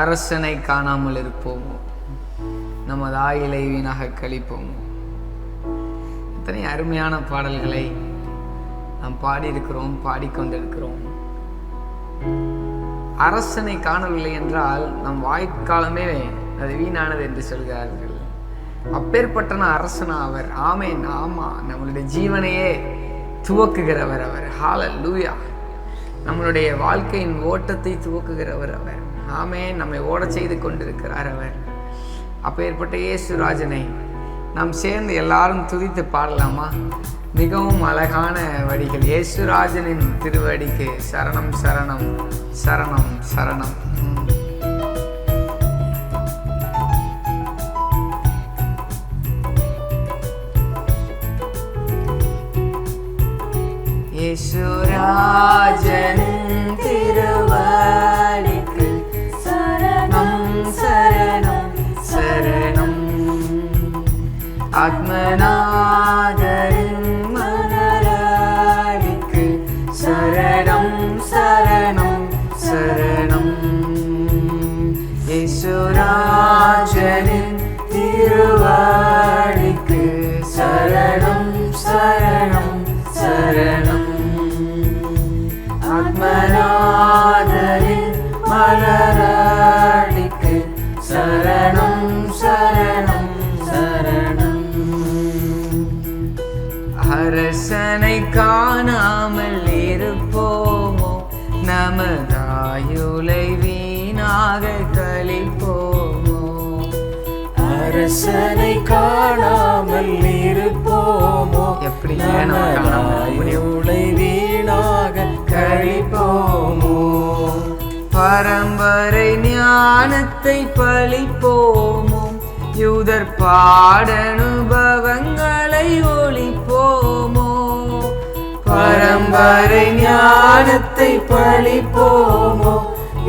அரசனை காணாமல் இருப்போமோ, நமது ஆயுளை வீணாக கழிப்போமோ. இத்தனை அருமையான பாடல்களை நாம் பாடியிருக்கிறோம், பாடிக்கொண்டிருக்கிறோம். அரசனை காணவில்லை என்றால் நம் வாய்க்காலமே அது வீணானது என்று சொல்கிறார்கள். அப்பேற்பட்ட அரசனா அவர். ஆமேன். ஆமா, நம்மளுடைய ஜீவனையே துவக்குகிறவர் அவர். ஹல்லேலூயா. நம்மளுடைய வாழ்க்கையின் ஓட்டத்தை துவக்குகிறவர் அவர். ஆமேன். நம்மை ஓட செய்து கொண்டிருக்கிறார் அவர். அப்பேற்பட்ட இயேசுராஜனை நாம் சேர்ந்து எல்லாரும் துதித்து பாடலாமா? மிகவும் அழகான வரிகள். இயேசுராஜனின் திருவடிக்கு சரணம் சரணம் சரணம் சரணம். இயேசுராஜனின் திருவடிக்கு சரணம் சரணம் சரணம். ஆத்மநாதரின் மலரடிக்கு சரணம் சரணம் சரணம். இயேசுராஜனின் திருவடிக்கு சரணம் சரணம் சரணம். ஆத்மநாதரின் மலரடிக்கு சரணம் சரணம் சரணம். அரசனை காணாமல் இருப்போமோ, நமதாயுளை வீணாக கழிப்போமோ. அரசனை காணாமல் இருப்போமோ, எப்படி நமதாயுளை வீணாக கழிப்போமோ. பரம்பரை ஞானத்தை பழிப்போமோ, யூதர் பாடனுபவங்களை ஒழிப்போமோ. பரம்பரை ஞானத்தை பழிப்போமோ,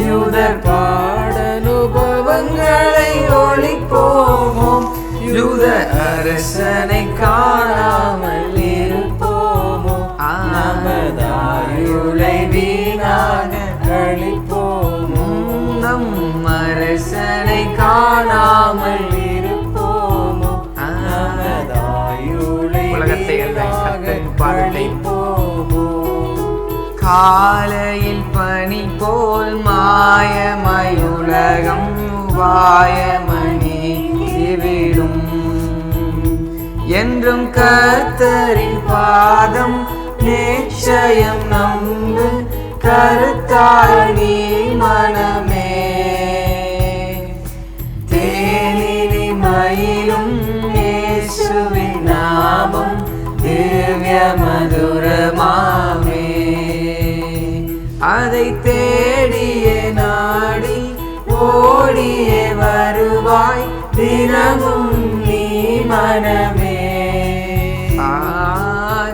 யூதர் பாடனுபவங்களை ஒழிப்போமோ. யூத அரசனை காணாமல் இருப்போமோ, நமதாயுளை வீணாக கழிப்போமோ. நம் அரசனை காணாமல் இருப்போமோ, நமதாயுளை உலகத்தை வீணாக கழிப்போமோ. காலையில் பனி போல் மாயமாய் உலகம் வாயமணி விடும். என்றும் கர்த்தரின் பாதம் நிச்சயம் நம்பு, கருத்தாய் நீ மனமே. தேனினி மயிலும் இயேசுவின் நாமம் திவ்ய மதுரமாமே. அதை தேடியே நாடி ஓடியே வருவாய் தினமும் நீ மனமே.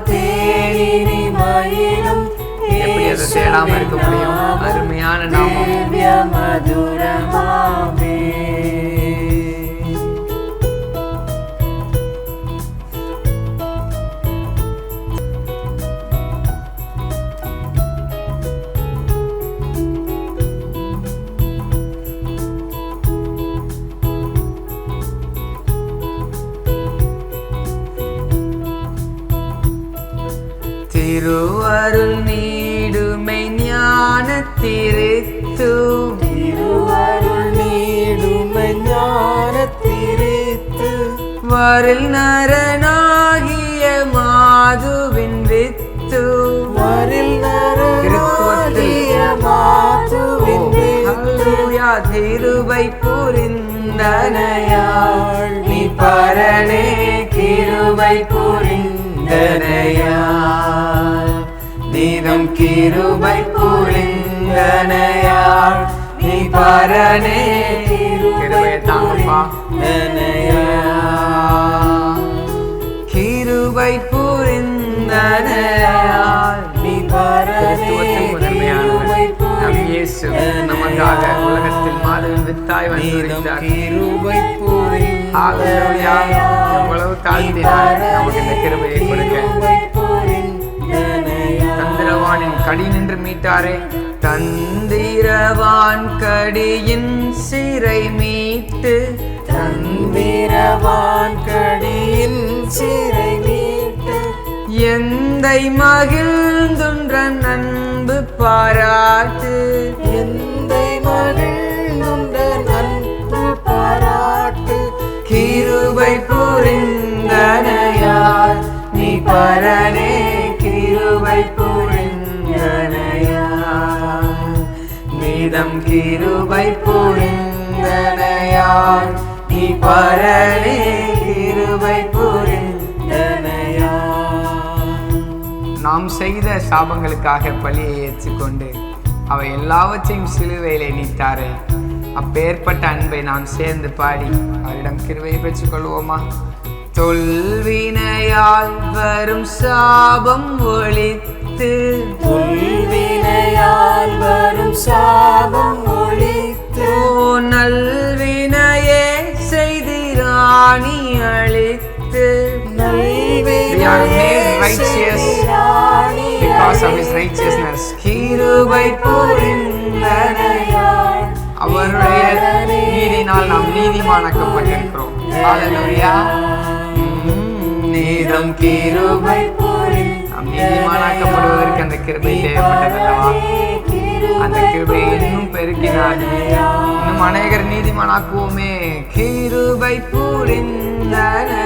தேனினி மயிலும் எப்படி அதை தேடாம இருக்க முடியும்? அருமையான நாமம் திவ்ய மதுரமாமே. திருவருள் நீடுமை ஞானத்திருத்து. திருவருள் நீடுமை ஞானத்திருத்து. வரில் நரனாகிய மாதுவின் வித்து. வரில் நரனாகிய மாதுவின் வித்து. கிருபை புரிந்தனையாள் நீ பரனே, கிருபை புரிந்தனையாள். நீதம் கிருபை புரிந்தனையாள் நீ பரனே, கிருபை தாங்கப்பா. கிருபை புரிந்தனையாள் நீ பரனே. நம் இயேசு நமக்காக உலகத்தில் மாதவின் வித்தாய் வந்திருக்கிறார். கிருபை புரிந்தனையாள். எவ்வளவு தாழ்த்தினார் நமக்கு இந்த கிருபையை கொடுக்க. தந்திரவானின் கடி நின்று மீட்டாரே. தந்திரவான் கடியின் சிறை மீட்டு, தந்திரவான் கடியின் சிறை மீட்டு, எந்தை மகிழ்ந்துன்ற அன்பு பாராட்டு, எந்தை மகிழ்ந்துன்ற அன்பு பாராட்டு, கிருபை புரிந்தனையார் நீ பரனே, கிருபை புரிந்தனையார் நீதம், கிருபை புரிந்தனையார் நீ பரனே, கிருபை புரிந்தனையார். நாம் செய்த சாபங்களுக்காக பலியை ஏற்றுக்கொண்டு அவை எல்லாவற்றையும் சிலுவையிலே நீத்தாரே. அப்பேற்பட்ட அன்பை நாம் சேர்ந்து பாடி அவரிடம் கிருபை பெற்றுக் கொள்வோமா? தொல்வினையால் வரும் சாபம் ஒழித்து, தொல்வினையால் வரும் சாபம் ஒழித்து, நல்வினையே செய்திராணி அழித்து, because of his righteousness, கிருபை புரிந்தனையார் அவருடைய நீதினால் நாம் நீதிமானாக்கப்பட்டிருக்கிறோம். ஹல்லேலூயா. நீதம், கிருபை நாம் நீதிமானாக்கப்படுவதற்கு அந்த கிருபை தேவைப்பட்டதல்லவா? அந்த கிருபை இன்னும் பெருக்கினார், இன்னும் அநேகர் நீதிமானாக்குவோமே. கிருபை புரிந்தனையார்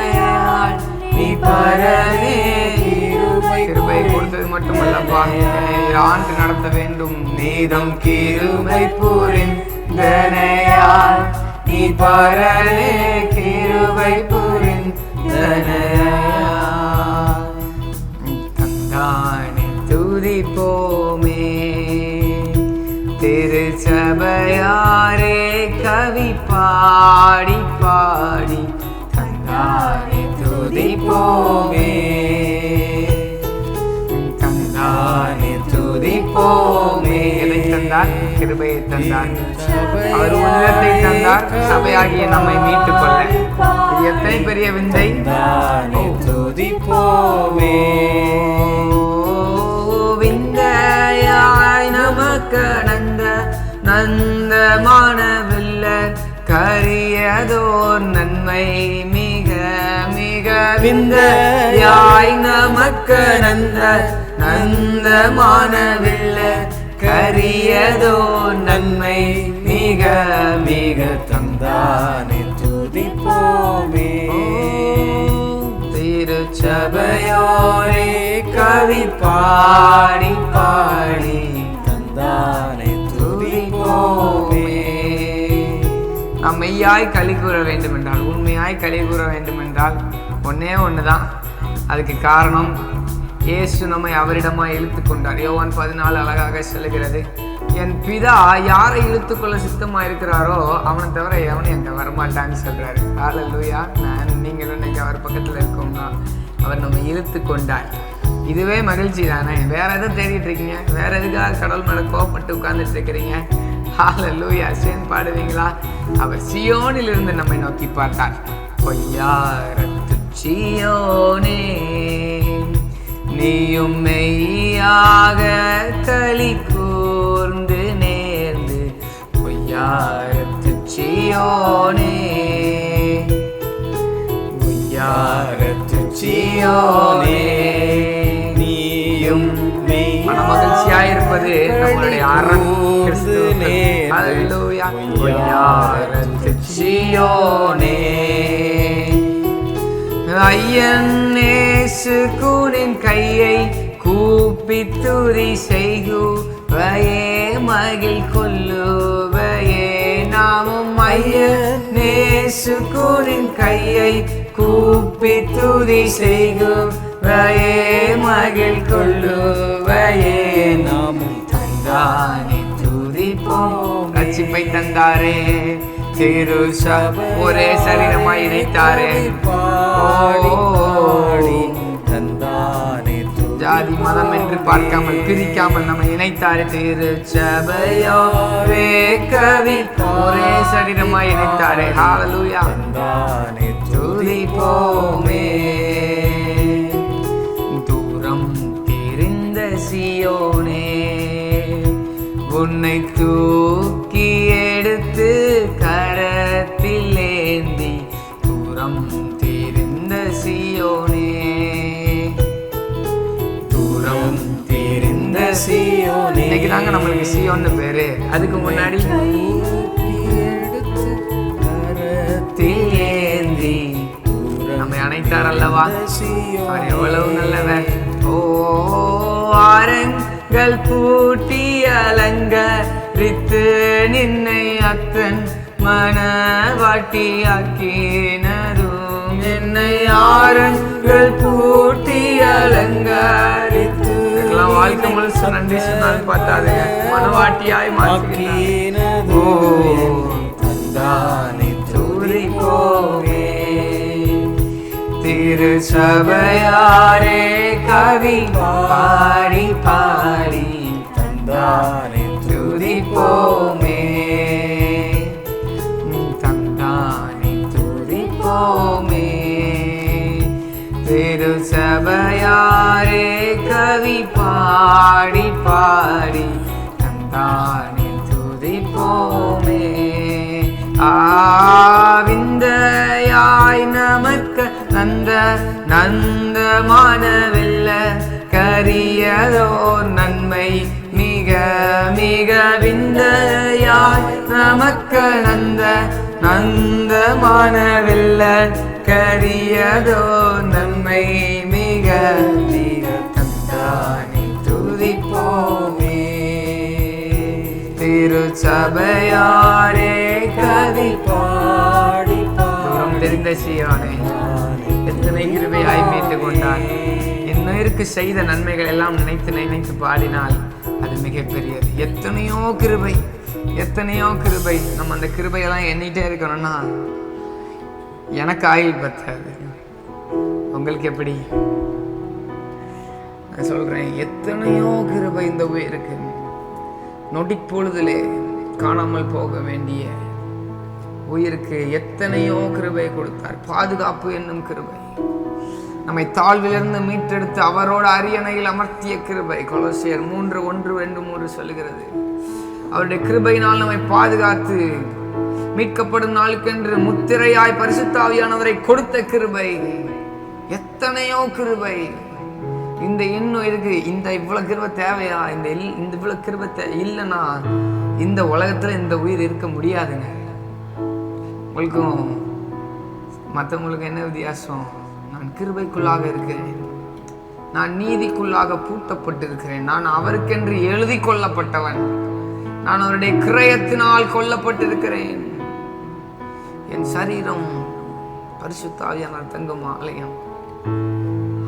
நீ பரனே, கிருபை கொடுத்தது மட்டுமல்லப்பா, ஆண்டு நடத்த வேண்டும். நீதம், கிருபை புரிந்தனையார் நீ பரனே, கிருபை புரிந்தனையார் தந்தானே துதிப்போமே. திருச்சபையாரே கவி பாடி பாடி தந்தானே துதிப்போமே, தந்தானே துதிப்போமே. எதை தந்தார்? கிருபையை தந்தார். அவர் உலகத்தை தந்தார் சபையாகிய நம்மை மீட்டுக் கொள்ள. இது எத்தனை பெரிய விந்தை! துதிப்போமே. விந்தையாய் நமக்கு நந்தமானவில்ல, கரியதோர் நன்மை மிக மிக. விந்தையாய் நமக்கு நந்தமானவில்ல, கரியதோர் நன்மை மிக மிக. தந்தானே துதிப்போமே. திருச்சபையோரே கவி பாடி பாடி தந்தானே துதிப்போமே. நாம் மெய்யாய் களி கூற வேண்டும் என்றால், உண்மையாய் களி கூற வேண்டும் என்றால் ஒன்னே ஒண்ணுதான். அதுக்கு காரணம் இயேசு நம்மை அவரிடமாய் இழுத்து கொண்டார். யோவான் 14 அழகாக சொல்லுகிறது, என் பிதா யாரை இழுத்துக்கொள்ள சித்தமா இருக்கிறாரோ அவனை தவிர எவனும் எங்க வரமாட்டான்னு சொல்றாரு. ஹல்லேலூயா. நீங்களும் இன்னைக்கு அவர் பக்கத்துல இருக்கோம்னா அவர் நம்ம இழுத்து கொண்டார். இதுவே மகிழ்ச்சி தானே? வேற எதுவும் தேடிட்டு இருக்கீங்க? வேற எதுக்காக கடவுள் மேல கோபப்பட்டு உட்கார்ந்துட்டு இருக்கிறீங்க? ஹல்லேலூயா. சேர்ந்து பாடுவீங்களா? அவர் சீயோனில் இருந்து நம்மை நோக்கி பார்த்தார். பொய்யாரத்து சீயோனே, நீயும் மெய்யாக களி கூர்ந்து நேர்ந்து. பொய்யாரத்து சீயோனே, பொய்யாரத்து சீயோனே, நீயும் மனமகிழ்ச்சியாயிருப்பது நம்மளுடைய அரண் கிறிஸ்து. ஹல்லேலூயா. பொய்யாரத்து சீயோனே, ஐயன் நேசு கூனின் கையை கூப்பி துதி செய்குவையே, மகிழ் கொல்லுவையே நாமும். ஐயன் நேசு கூனின் கையை கூப்பி துதி செய்குவையே, மகிழ் கொல்லுவையே நாமும். தந்தானே துதிப்போம். ரட்சிப்பை தந்தாரே, திருச்சபை ஒரே சரீரமாய் இணைத்தாரே. ஜாதி மதம் என்று பார்க்காமல் பிரிக்காமல் நம்ம இணைத்தாரே. திருச்சபையோ கவி ஒரே சரீரமாய் இணைத்தாரே. ஹல்லேலூயா. துதிப்போமே. தூரம் தெரிந்த சீயோனே, உன்னை தூக்கி எடுத்து கரத்தில் ஏந்தி தூரம் தெரிந்த சீயோனே, தூரம் தெரிந்த சீயோனே. இன்னைக்கு தாங்க நம்மளுக்கு சீயோன்னு பேரு. அதுக்கு முன்னாடி கரத்தில் ஏந்தி நம்மை அணைத்தார் அல்லவா, அவர் எவ்வளவு நல்லவர். ஓ ஆரங்கள் பூட்டி அலங்கரித்து நின்னை அத்தன் மனவாட்டியாக்கினதும், என்னை ஆரங்கள் பூட்டி அலங்கரித்து வாழ்க்கை முழுசு நன்றி சொன்னால் பார்த்தாதுங்க, மனவாட்டியாய் மாற்றினார். ஓ தந்தானே துதிப்போமே, திரு சபையாரே கவி பாடி பாடி தந்தானே துதிப்போமே, தந்தானே துதிப்போமே. திரு சபையாரே கவி பாடி பாடி தந்தானே துதிப்போமே. ஆவிந்தையாய் நமக்கு நந்த நந்தமானவில்ல கரியதோர் நன்மை மிக மிக விந்தையாய் நமக்கு நந்த நந்தமானவில்ல கரியதோர் நன்மை மிக மிக தந்தானே துதிப்போமே. திரு சபையாரே கவி பாடி தூரம் தெரிந்த சீயோனே, எத்தனை கிருபையாய் மீட்டு கொண்டார். இன்னுயிருக்கு செய்த நன்மைகள் எல்லாம் நினைத்து நினைத்து பாடினால் அது மிகப்பெரியது. எத்தனையோ கிருபை, எத்தனையோ கிருபை. நம்ம அந்த கிருபையெல்லாம் எண்ணிட்டே இருக்கணும்னா எனக்கு ஆயுள் பத்தாது. உங்களுக்கு எப்படி? நான் சொல்றேன், எத்தனையோ கிருபை இந்த உயிருக்கு. நொடிப்பொழுதிலே காணாமல் போக வேண்டிய உயிருக்கு எத்தனையோ கிருபை கொடுத்தார். பாதுகாப்பு என்னும் கிருபை, நம்மை தாழ்விலிருந்து மீட்டெடுத்து அவரோட அரியணையில் அமர்த்திய கிருபை. கொலோசியர் 3:1-3 சொல்லுகிறது. அவருடைய கிருபையினால் நம்மை பாதுகாத்து மீட்கப்படும் நாளுக்கென்று முத்திரையாய் பரிசுத்த ஆவியானவரை கொடுத்த கிருபை. எத்தனையோ கிருபை. இந்த இன்னும் இதுக்கு இந்த இவ்வளவு கிருபை தேவையா? இந்த இவ்வளவு கிருபை இல்லைன்னா இந்த உலகத்துல இந்த உயிர் இருக்க முடியாதுங்க. உங்களுக்கும் மற்றவங்களுக்கு என்ன வித்தியாசம்? நான் கிருபைக்குள்ளாக இருக்கிறேன், நான் நீதிக்குள்ளாக பூட்டப்பட்டிருக்கிறேன், நான் அவருக்கென்று எழுதி கொள்ளப்பட்டவன், நான் அவருடைய கிரயத்தினால் கொல்லப்பட்டிருக்கிறேன். என் சரீரம் பரிசுத்த ஆவியானவர் தங்கும் ஆலயம்.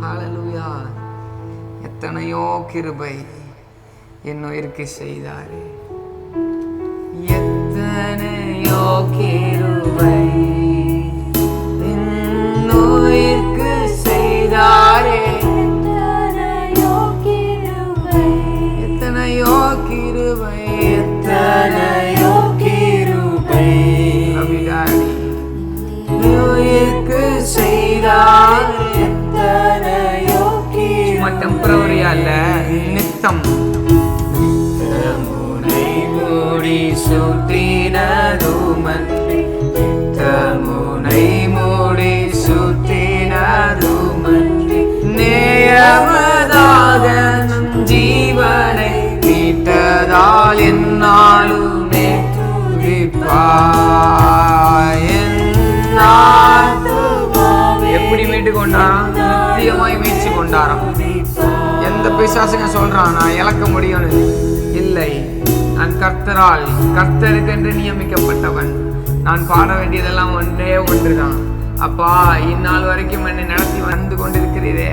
ஹல்லேலூயா. எத்தனையோ கிருபை என் உயிருக்கு செய்தாரே, எத்தனையோ கிருபை என் உயிருக்கு செய்தாரே, எத்தனையோ கிருபை, எத்தனையோ கிருபை, எத்தனையோ கிருபை உயிருக்கு செய்தாரே. டெம்பரவரியா இல்ல, நித்தம் முனை மூடி சுற்றினதுமன்றி, முனை மூடி சுற்றினதுமன்றி, நேயமதாக நம் ஜீவனை மீட்டதால் என்னாலுமே துதிப்பாய். எப்படி மீட்டு கொண்டாராம்? நித்தியமாய் மீட்சி கொண்டாராம். எந்த பிசாசுங்க சொல்றான் நான் இழக்க முடியும்னு? இல்லை, நான் கர்த்தரால் கர்த்தருக்கென்று நியமிக்கப்பட்டவன். நான் பாட வேண்டியதெல்லாம் ஒன்றே ஒன்றுதான். அப்பா, இந்நாள் வரைக்கும் என்னை நடத்தி வந்து கொண்டிருக்கிறீரே,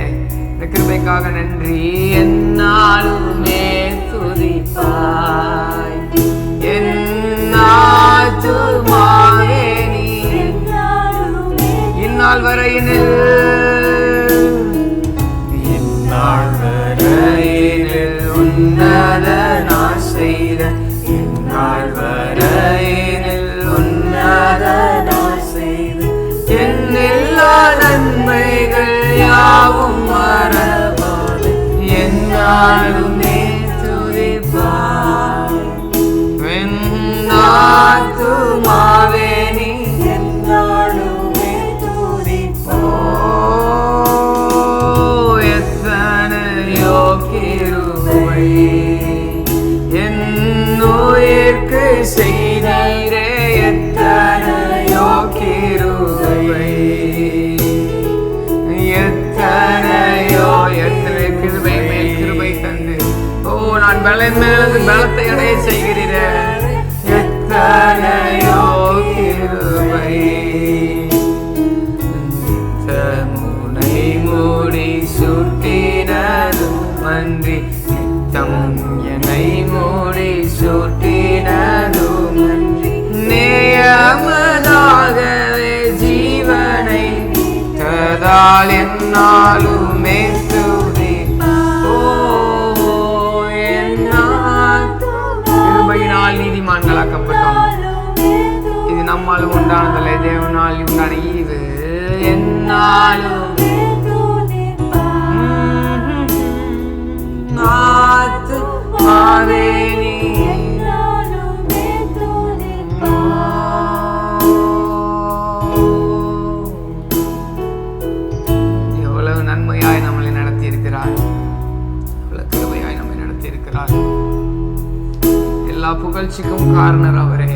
இந்த கிருபைக்காக நன்றி. என்னாலுமே துதிப்பாய், என்னாலுமே நீ இந்நாள் வரையினில் உன்னத நான் செய்த, இந்நாள் வரையினில் உன்னத நான் செய்த என் எல்லா நன்மைகள் யாவும் மறவாது, என்னாலுமே துதிப்பாய். கிருபையால் என்னாலுமே கிருபையினால் நீதிமான்களாக்கப்பட்டோம். இது நம்மால் உண்டானதல்ல, தேவனால் உண்டான ஈவு. என்னாலும் எவ்வளவு நன்மையாய் நம்மளை நடத்தி இருக்கிறார், எவ்வளவு கிருபையாய் நம்மை நடத்தி இருக்கிறார். எல்லா புகழ்ச்சிக்கும் காரணர் அவரே,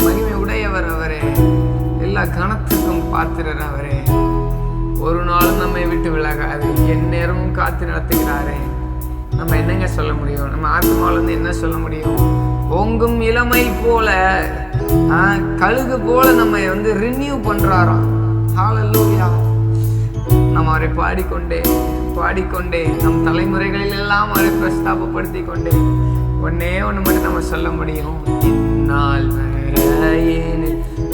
மகிமை உடையவர் அவரே, எல்லா கணத்துக்கும் பாத்திரர் அவரே. ஒரு நாளும் நம்மை விட்டு விலகாது, என் நேரமும் காத்து நடத்துகிறாரே. நம்ம என்னங்க சொல்ல முடியும்? நம்ம ஆத்மாவில இருந்து என்ன சொல்ல முடியும்? ஓங்கும் இளமை போல, கழுகு போல நம்ம ரினியூ பண்றாராம். ஹல்லேலூயா. நம்ம அவரை பாடிக்கொண்டே நம் தலைமுறைகளில் எல்லாம் அவரை பிரஸ்தாபப்படுத்தி கொண்டே ஒன்னே ஒன்று மட்டும் நம்ம சொல்ல முடியும். இந்நாள் வரையில்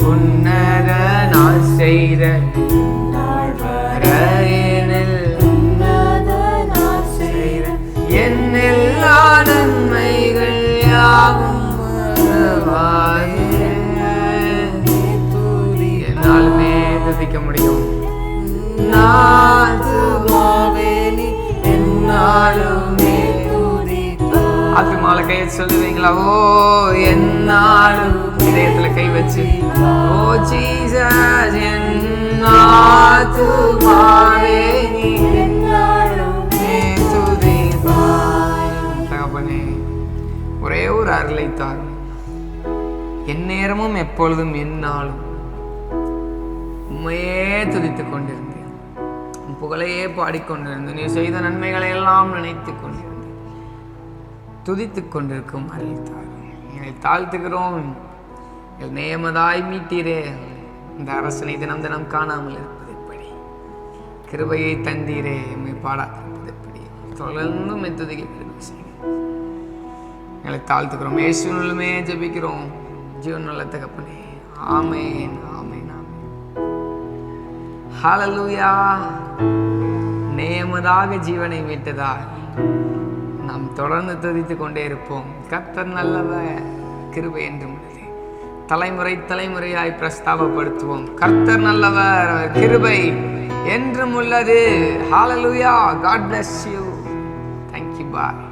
உன்னத நான் செய்த எல்லா நன்மைகள் யாவும் என்னாலுமே துதிக்க முடியும். ஆத்மால கையை சொல்லுவீங்களா? ஓ என்னாலும் இதயத்துல கை வச்சு, ஓ ஜீசஸ் என் ஆத்துமாவே நீ தகப்பனே, ஒரே ஒரு அருளைத்தார். என் நேரமும் எப்பொழுதும் என்னாலும் உண்மையே துதித்துக் கொண்டிருந்தேன், உன் புகழையே பாடிக்கொண்டிருந்தேன், நீ செய்த நன்மைகளை எல்லாம் நினைத்துக் கொண்டிருந்தேன். துதித்துக் கொண்டிருக்கும் அருளைத்தார். என்னை தாழ்த்துகிறோம். நேமதாய் மீட்டீரே. இந்த அரசனை தினம் தினம் காணாமல் இருப்பது எப்படி? கிருபையை தந்தீரே, எம்மை பாடாதிருப்பது எப்படி? தொடர்ந்து மெத்துதிக்க கிருபை செய்யுங்க. எங்களை தாழ்த்துக்கிறோம், இயேசுவினுமே ஜெபிக்கிறோம் ஜீவனுள்ள தகப்பனே. ஆமென், ஆமென், ஆமென். ஹல்லேலூயா. நேமதாக ஜீவனை மீட்டதால் நாம் தொடர்ந்து துதித்துக் கொண்டே இருப்போம். கர்த்தர் நல்லவர், கிருபை என்றும் உள்ளது. தலைமுறை தலைமுறையாய் பிரஸ்தாபப்படுத்துவோம். கர்த்தர் நல்லவர், கிருபை என்றும் உள்ளது. ஹல்லேலூயா. God bless you. Thank you. Bye.